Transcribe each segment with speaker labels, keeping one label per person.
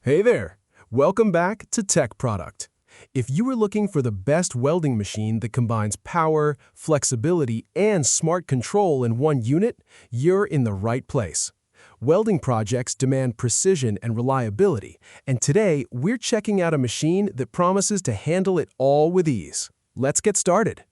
Speaker 1: Hey there! Welcome back to Tech Product. If you are looking for the best welding machine that combines power, flexibility, and smart control in one unit, you're in the right place. Welding projects demand precision and reliability, and today we're checking out a machine that promises to handle it all with ease. Let's get started.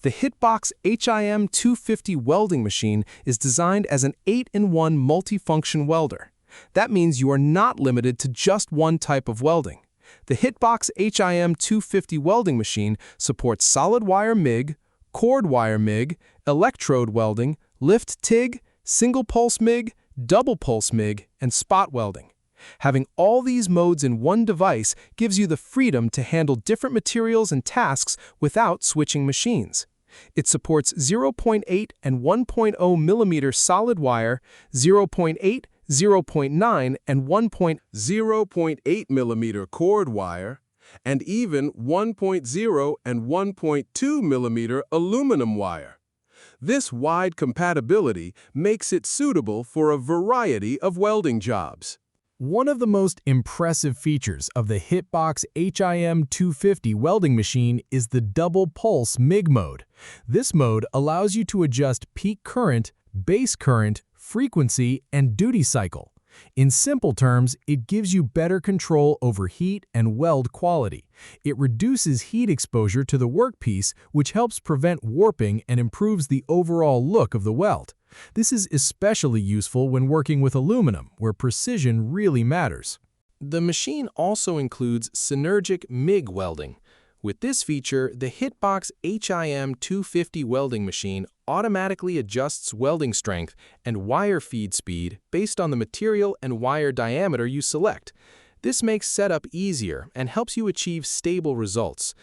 Speaker 1: The Hitbox HIM 250 welding machine is designed as an 8-in-1 multifunction welder. That means you are not limited to just one type of welding. The Hitbox HIM 250 welding machine supports solid wire MIG, cord wire MIG, electrode welding, lift TIG, single pulse MIG, double pulse MIG, and spot welding. Having all these modes in one device gives you the freedom to handle different materials and tasks without switching machines. It supports 0.8 and 1.0 mm solid wire, 0.8, 0.9 and 1.0.8 mm cord wire, and even 1.0 and 1.2 mm aluminum wire. This wide compatibility makes it suitable for a variety of welding jobs. One of the most impressive features of the Hitbox HIM 250 welding machine is the double pulse MIG mode. This mode allows you to adjust peak current, base current, frequency, and duty cycle. In simple terms, it gives you better control over heat and weld quality. It reduces heat exposure to the workpiece, which helps prevent warping and improves the overall look of the weld. This is especially useful when working with aluminum, where precision really matters. The machine also includes synergic MIG welding. With this feature, the Hitbox HIM 250 welding machine automatically adjusts welding strength and wire feed speed based on the material and wire diameter you select. This makes setup easier and helps you achieve stable results.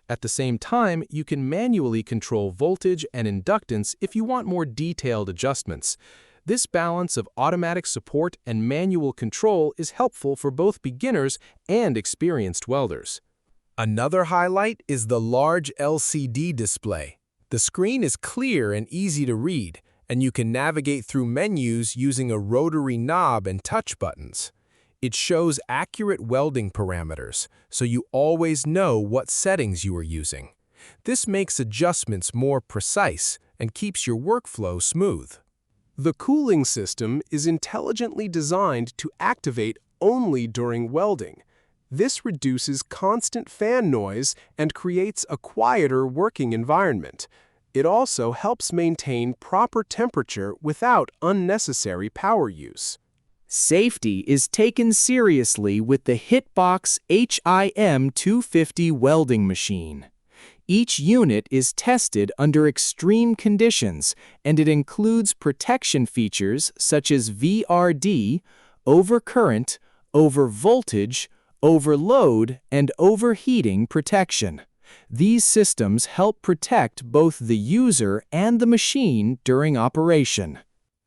Speaker 1: At the same time, you can manually control voltage and inductance if you want more detailed adjustments. This balance of automatic support and manual control is helpful for both beginners and experienced welders. Another highlight is the large LCD display. The screen is clear and easy to read, and you can navigate through menus using a rotary knob and touch buttons. It shows accurate welding parameters, so you always know what settings you are using. This makes adjustments more precise and keeps your workflow smooth. The cooling system is intelligently designed to activate only during welding. This reduces constant fan noise and creates a quieter working environment. It also helps maintain proper temperature without unnecessary power use.
Speaker 2: Safety is taken seriously with the Hitbox HIM 250 welding machine. Each unit is tested under extreme conditions, and it includes protection features such as VRD, overcurrent, overvoltage, overload, and overheating protection. These systems help protect both the user and the machine during operation.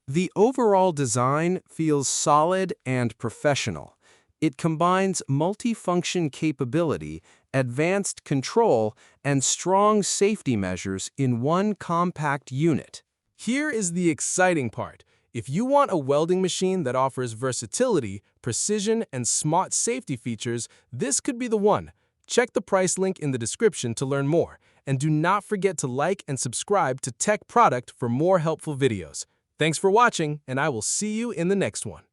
Speaker 1: The overall design feels solid and professional. It combines multifunction capability, advanced control, and strong safety measures in one compact unit. Here is the exciting part. If you want a welding machine that offers versatility, precision, and smart safety features, this could be the one. Check the price link in the description to learn more. And do not forget to like and subscribe to Tech Product for more helpful videos. Thanks for watching, and I will see you in the next one.